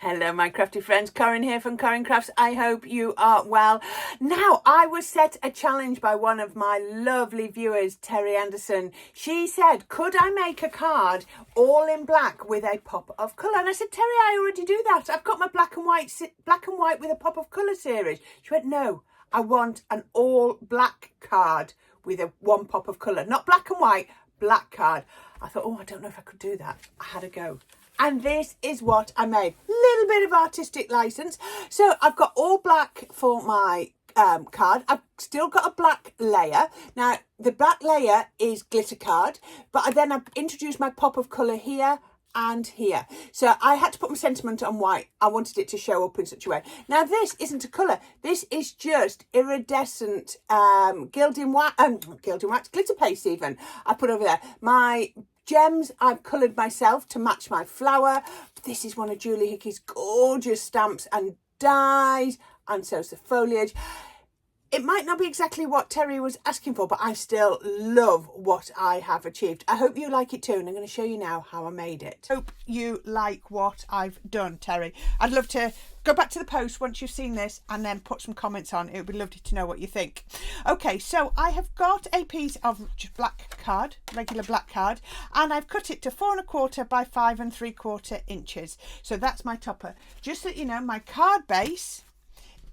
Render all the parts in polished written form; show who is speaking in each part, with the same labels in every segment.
Speaker 1: Hello my crafty friends, Corrine here from Corrine Crafts. I hope you are well. Now, I was set a challenge by one of my lovely viewers, Terry Anderson. She said, could I make a card all in black with a pop of colour? And I said, Terry, I already do that. I've got my black and white with a pop of colour series. She went, no, I want an all black card with one pop of colour. Not black and white, black card. I thought, oh, I don't know if I could do that. I had a go. And this is what I made. Little bit of artistic license. So I've got all black for my card. I've still got a black layer. Now, the black layer is glitter card, but then I've introduced my pop of colour here and here. So I had to put my sentiment on white. I wanted it to show up in such a way. Now, this isn't a colour. This is just iridescent gilding wax, glitter paste even. I put over there. My gems I've coloured myself to match my flower. This is one of Julie Hickey's gorgeous stamps and dies, and so's the foliage. It might not be exactly what Terry was asking for, but I still love what I have achieved. I hope you like it too, and I'm going to show you now how I made it. Hope you like what I've done, Terry. I'd love to go back to the post once you've seen this and then put some comments on. It would be lovely to know what you think. Okay, so I have got a piece of just black card, regular black card, and I've cut it to 4 1/4 by 5 3/4 inches. So that's my topper. Just so you know, my card base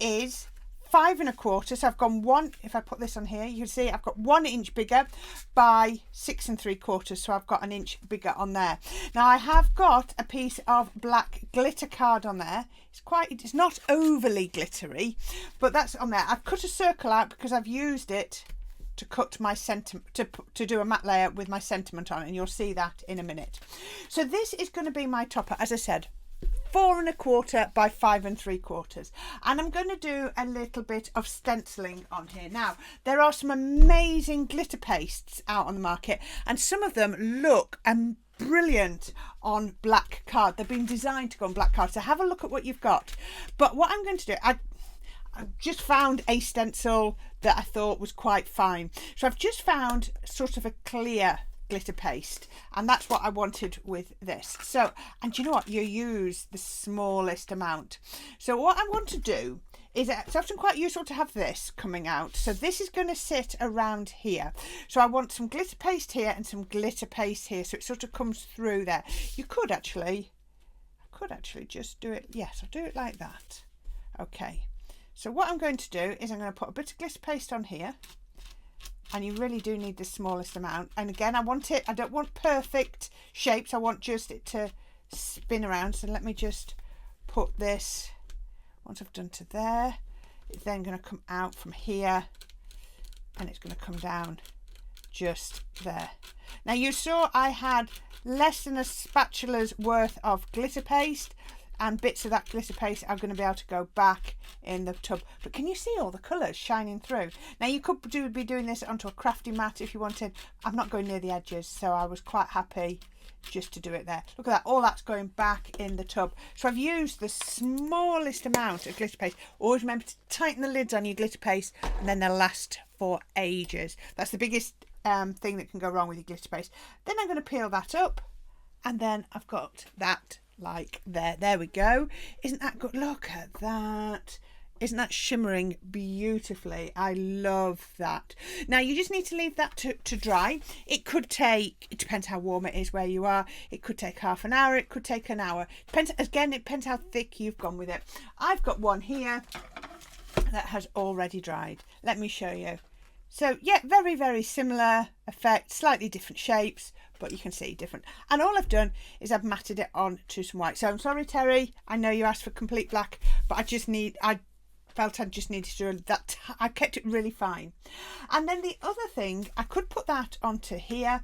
Speaker 1: is 5 1/4, so I've gone one. If I put this on here, you can see I've got 1 inch bigger by 6 3/4, so I've got an inch bigger on there. Now I have got a piece of black glitter card on there. It's not overly glittery, but that's on there. I've cut a circle out because I've used it to cut my sentiment, to do a matte layer with my sentiment on it, and you'll see that in a minute. So this is going to be my topper, as I said. 4 1/4 by 5 3/4, and I'm going to do a little bit of stenciling on here. Now, there are some amazing glitter pastes out on the market, and some of them look brilliant on black card. They've been designed to go on black card, so have a look at what you've got. But what I'm going to do, I just found a stencil that I thought was quite fine, so I've just found sort of a clear glitter paste, and that's what I wanted with this. So, and you know what, you use the smallest amount. So what I want to do is, it's often quite useful to have this coming out, so this is going to sit around here. So I want some glitter paste here and some glitter paste here, so it sort of comes through there. You could actually, I could actually just do it, yes, I'll do it like that. Okay, so what I'm going to do is I'm going to put a bit of glitter paste on here, and you really do need the smallest amount. And again, I don't want perfect shapes, I want just it to spin around. So let me just put this, once I've done to there, it's then going to come out from here, and it's going to come down just there. Now you saw I had less than a spatula's worth of glitter paste, and bits of that glitter paste are going to be able to go back in the tub. But can you see all the colours shining through? Now you could be doing this onto a crafty mat if you wanted. I'm not going near the edges, so I was quite happy just to do it there. Look at that, all that's going back in the tub. So I've used the smallest amount of glitter paste. Always remember to tighten the lids on your glitter paste, and then they'll last for ages. That's the biggest thing that can go wrong with your glitter paste. Then I'm going to peel that up, and then I've got that like there we go. Isn't that good? Look at that. Isn't that shimmering beautifully? I love that. Now you just need to leave that to dry. It could take, it depends how warm it is where you are, it could take half an hour, it could take an hour. Depends, again, it depends how thick you've gone with it. I've got one here that has already dried. Let me show you. So yeah, very, very similar effect, slightly different shapes, but you can see different. And all I've done is I've matted it on to some white. So I'm sorry, Terry, I know you asked for complete black, but I felt I just needed to do that. I kept it really fine. And then the other thing, I could put that onto here,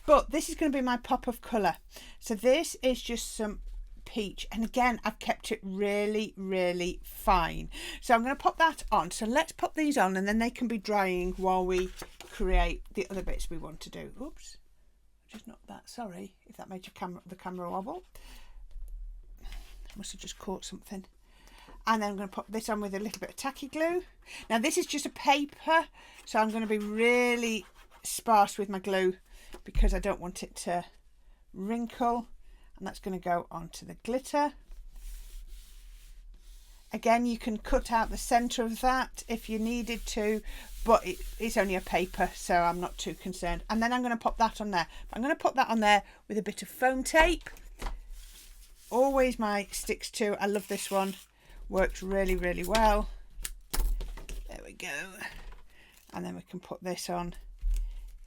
Speaker 1: but this is going to be my pop of colour. So this is just some peach, and again I've kept it really, really fine. So I'm going to pop that on. So let's pop these on, and then they can be drying while we create the other bits we want to do. Oops, just not that, sorry if that made the camera wobble. I must have just caught something. And then I'm going to pop this on with a little bit of tacky glue. Now this is just a paper, so I'm going to be really sparse with my glue because I don't want it to wrinkle. And that's going to go onto the glitter. Again, you can cut out the centre of that if you needed to, but it's only a paper, so I'm not too concerned. And then I'm going to pop that on there. I'm going to pop that on there with a bit of foam tape. Always my sticks to. I love this one. Works really, really well. There we go. And then we can put this on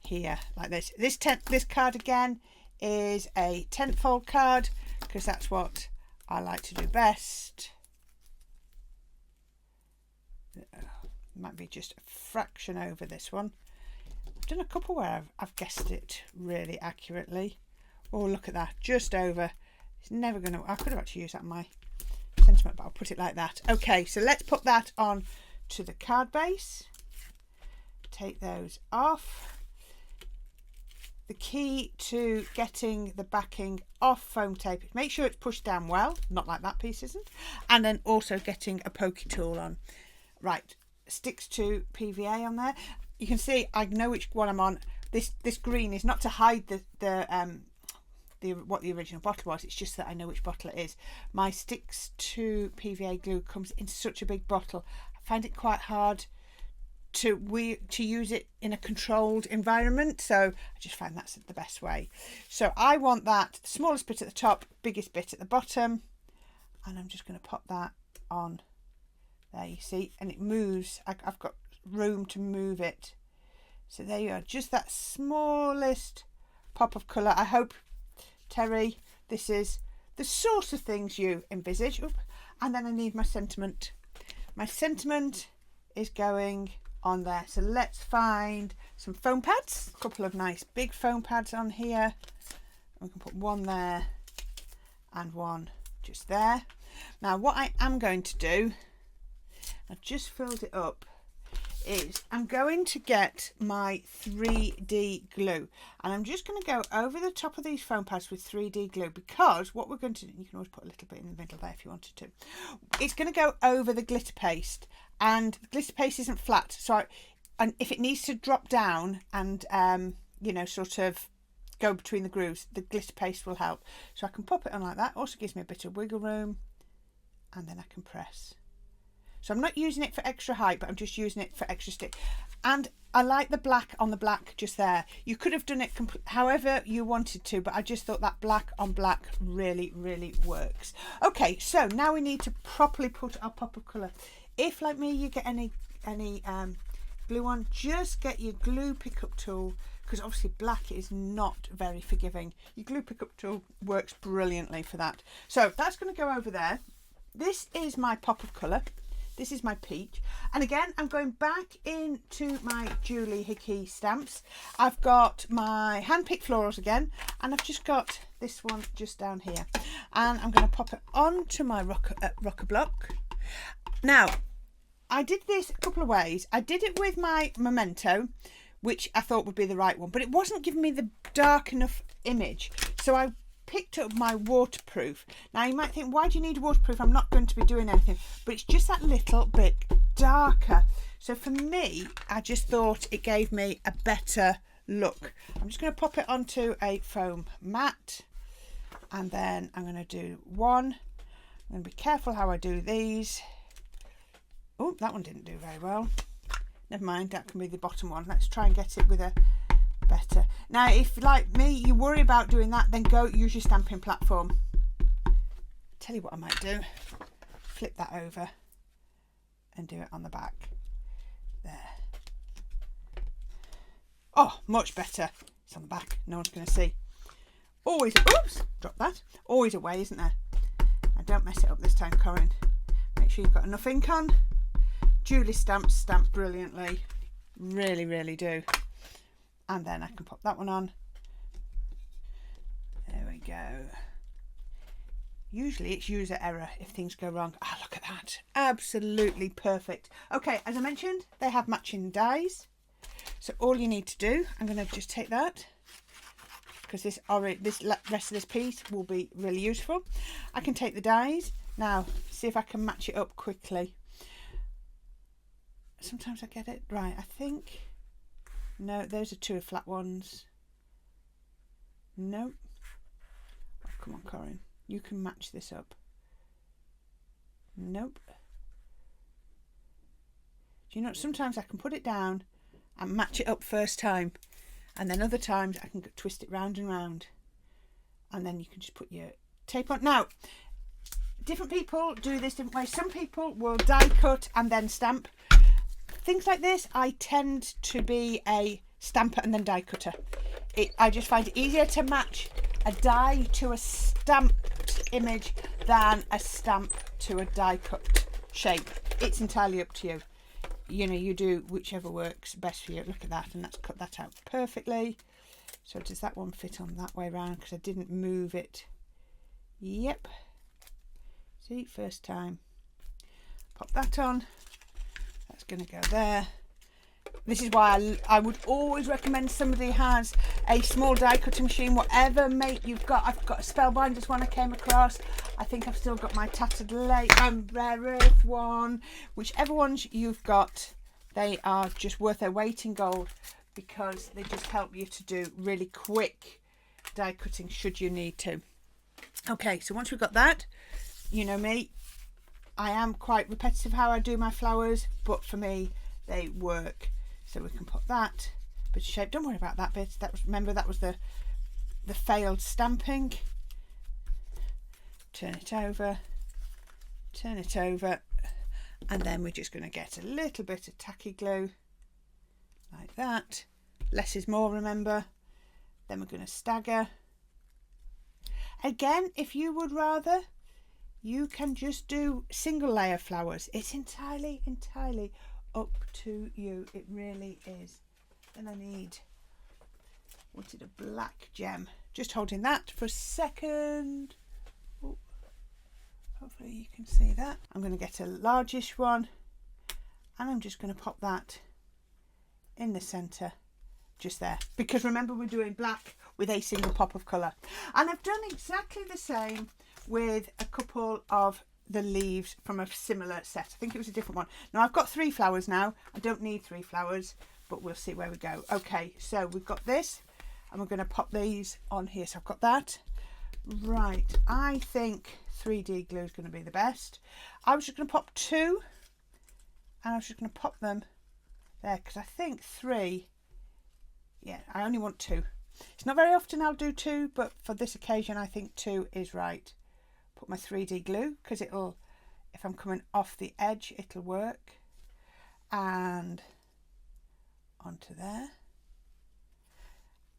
Speaker 1: here like this. This card again is a 10th fold card because that's what I like to do best. Might be just a fraction over this one. I've done a couple where I've guessed it really accurately. Oh, look at that, just over. It's never going to, I could have actually used that in my sentiment, but I'll put it like that. Okay, so let's put that on to the card base. Take those off. The key to getting the backing off foam tape is make sure it's pushed down well, not like that piece isn't, and then also getting a pokey tool on. Right, sticks to PVA on there. You can see I know which one I'm on. This green is not to hide what the original bottle was, it's just that I know which bottle it is. My sticks to PVA glue comes in such a big bottle. I find it quite hard to use it in a controlled environment, so I just find that's the best way. So I want that smallest bit at the top, biggest bit at the bottom, and I'm just going to pop that on there, you see, and it moves. I've got room to move it. So there you are, just that smallest pop of colour. I hope, Terry, this is the sort of things you envisage. Oop. And then I need my sentiment. My sentiment is going on there. So let's find some foam pads. A couple of nice big foam pads on here. We can put one there and one just there. Now what I am going to do, I just filled it up, is I'm going to get my 3D glue and I'm just going to go over the top of these foam pads with 3D glue, because what we're going to do, you can always put a little bit in the middle there if you wanted to, it's going to go over the glitter paste, and the glitter paste isn't flat, so and if it needs to drop down and you know, sort of go between the grooves, the glitter paste will help. So I can pop it on like that. Also gives me a bit of wiggle room, and then I can press. So I'm not using it for extra height, but I'm just using it for extra stick. And I like the black on the black just there. You could have done it however you wanted to, but I just thought that black on black really, really works. Okay, so now we need to properly put our pop of colour. If, like me, you get any glue on, just get your glue pickup tool, because obviously black is not very forgiving. Your glue pickup tool works brilliantly for that. So that's going to go over there. This is my pop of colour. This is my peach, and again I'm going back into my Julie Hickey stamps. I've got my hand-picked florals again, and I've just got this one just down here, and I'm going to pop it onto my rocker block. Now I did this a couple of ways. I did it with my Memento, which I thought would be the right one, but it wasn't giving me the dark enough image, so I picked up my waterproof. Now you might think, why do you need waterproof? I'm not going to be doing anything, but it's just that little bit darker. So for me, I just thought it gave me a better look. I'm just going to pop it onto a foam mat, and then I'm going to do one. I'm going to be careful how I do these. Oh, that one didn't do very well. Never mind, that can be the bottom one. Let's try and get it with a better. Now if, like me, you worry about doing that, then go use your stamping platform. Tell you what I might do, flip that over and do it on the back there. Oh, much better. It's on the back, no one's going to see. Always, oops, drop that. Always a way, isn't there? Now don't mess it up this time, Corrine. Make sure you've got enough ink on. Julie stamps stamp brilliantly, really, really do. And then I can pop that one on. There we go. Usually it's user error if things go wrong. Ah, look at that. Absolutely perfect. Okay, as I mentioned, they have matching dies. So all you need to do, I'm going to just take that, because this rest of this piece will be really useful. I can take the dies. Now, see if I can match it up quickly. Sometimes I get it right, I think. No, those are two flat ones. Nope. Oh, come on, Corrine. You can match this up. Nope. Do you know, sometimes I can put it down and match it up first time, and then other times I can twist it round and round, and then you can just put your tape on. Now, different people do this different ways. Some people will die cut and then stamp. Things like this, I tend to be a stamper and then die cutter. I just find it easier to match a die to a stamped image than a stamp to a die cut shape. It's entirely up to you. You know, you do whichever works best for you. Look at that, and that's cut that out perfectly. So does that one fit on that way around? Because I didn't move it. Yep. See, first time. Pop that on. That's going to go there. This is why I would always recommend somebody has a small die cutting machine, whatever make you've got. I've got a Spellbinders one I came across. I think I've still got my Tattered Rare Earth one. Whichever ones you've got, they are just worth their weight in gold, because they just help you to do really quick die cutting should you need to. Okay, so once we've got that, you know me, I am quite repetitive how I do my flowers, but for me they work. So we can put that bit of shape. Don't worry about that bit. Remember that was the failed stamping. Turn it over, and then we're just going to get a little bit of tacky glue like that. Less is more, remember. Then we're going to stagger. Again, if you would rather, you can just do single layer flowers. It's entirely up to you. It really is. Then I wanted a black gem. Just holding that for a second. Ooh. Hopefully you can see that. I'm going to get a largish one, and I'm just going to pop that in the centre, just there, because remember we're doing black with a single pop of colour. And I've done exactly the same with a couple of the leaves from a similar set. I think it was a different one. Now I've got 3 flowers now. I don't need 3 flowers, but we'll see where we go. Okay, so we've got this, and we're going to pop these on here. So I've got that. Right, I think 3D glue is going to be the best. I was just going to pop 2, and I was just going to pop them there, because I think 3, yeah, I only want 2. It's not very often I'll do 2, but for this occasion I think 2 is right. Put my 3D glue, because it'll, if I'm coming off the edge, it'll work. And onto there.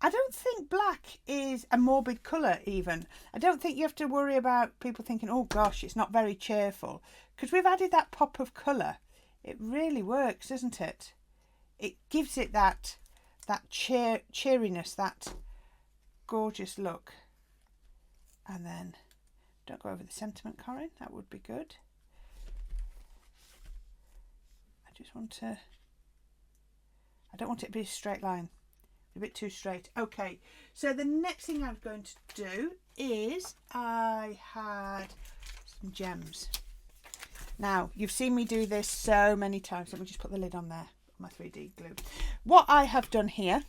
Speaker 1: I don't think black is a morbid colour even. I don't think you have to worry about people thinking, oh gosh, it's not very cheerful. Because we've added that pop of colour. It really works, doesn't it? It gives it that cheeriness, that gorgeous look. And then, don't go over the sentiment, Corrine, that would be good. I don't want it to be a straight line. A bit too straight. Okay, so the next thing I'm going to do is I had some gems. Now, you've seen me do this so many times. Let me just put the lid on there, my 3D glue. What I have done here,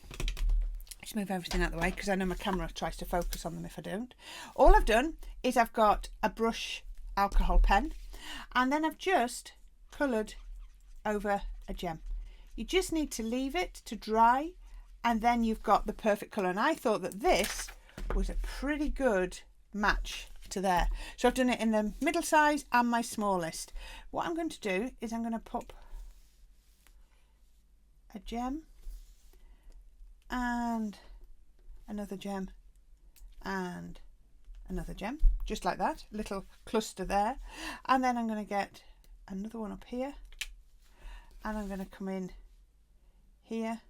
Speaker 1: just move everything out of the way because I know my camera tries to focus on them if I don't. All I've done is I've got a brush alcohol pen, and then I've just coloured over a gem. You just need to leave it to dry, and then you've got the perfect colour. And I thought that this was a pretty good match to there. So I've done it in the middle size and my smallest. What I'm going to do is I'm going to pop a gem and another gem and another gem, just like that, little cluster there. And then I'm going to get another one up here, and I'm going to come in here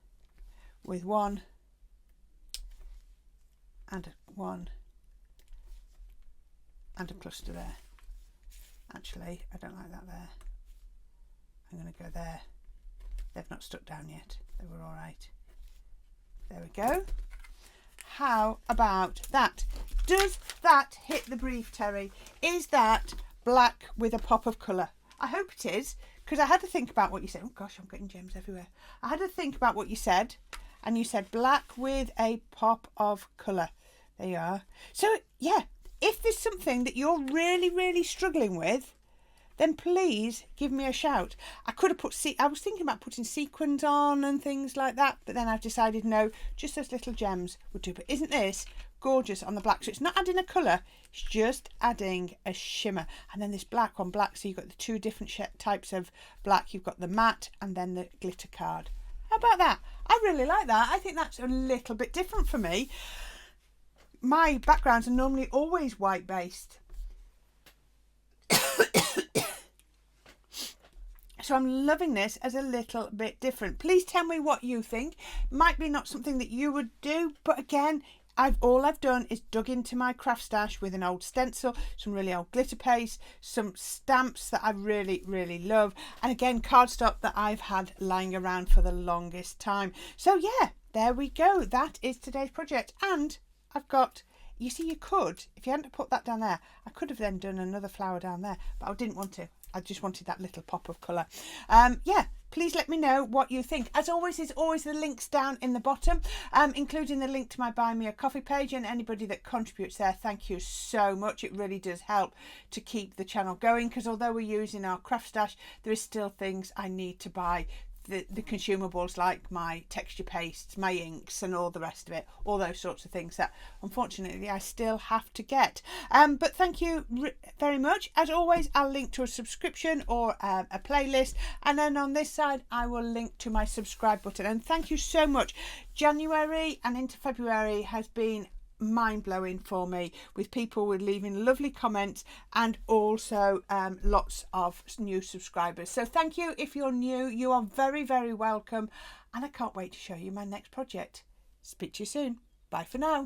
Speaker 1: with one and one and a cluster there. Actually, I don't like that there. I'm going to go there. They've not stuck down yet. They were all right. There we go. How about that? Does that hit the brief, Terry? Is that black with a pop of colour? I hope it is, because I had to think about what you said. Oh gosh, I'm getting gems everywhere. I had to think about what you said, and you said black with a pop of colour. There you are. So yeah, if there's something that you're really, really struggling with, then please give me a shout. I could have I was thinking about putting sequins on and things like that, but then I've decided no, just those little gems would do. But isn't this gorgeous on the black? So it's not adding a colour, it's just adding a shimmer. And then this black on black, so you've got the two different types of black. You've got the matte and then the glitter card. How about that? I really like that. I think that's a little bit different for me. My backgrounds are normally always white based. So I'm loving this as a little bit different. Please tell me what you think. Might be not something that you would do, but again, all I've done is dug into my craft stash with an old stencil, some really old glitter paste, some stamps that I really, really love, and again, cardstock that I've had lying around for the longest time. So yeah, there we go. That is today's project. And I've got, you see, you could, if you hadn't put that down there, I could have then done another flower down there, but I didn't want to. I just wanted that little pop of colour. Yeah, please let me know what you think. As always, there's always the links down in the bottom, including the link to my Buy Me a Coffee page, and anybody that contributes there, thank you so much. It really does help to keep the channel going, because although we're using our craft stash, there is still things I need to buy. The consumables like my texture pastes, my inks and all the rest of it, all those sorts of things that unfortunately I still have to get. But thank you very much. As always, I'll link to a subscription or a playlist, and then on this side I will link to my subscribe button. And thank you so much. January and into February has been mind-blowing for me, with people leaving lovely comments and also lots of new subscribers. So thank you. If you're new, you are very, very welcome, and I can't wait to show you my next project. Speak to you soon. Bye for now.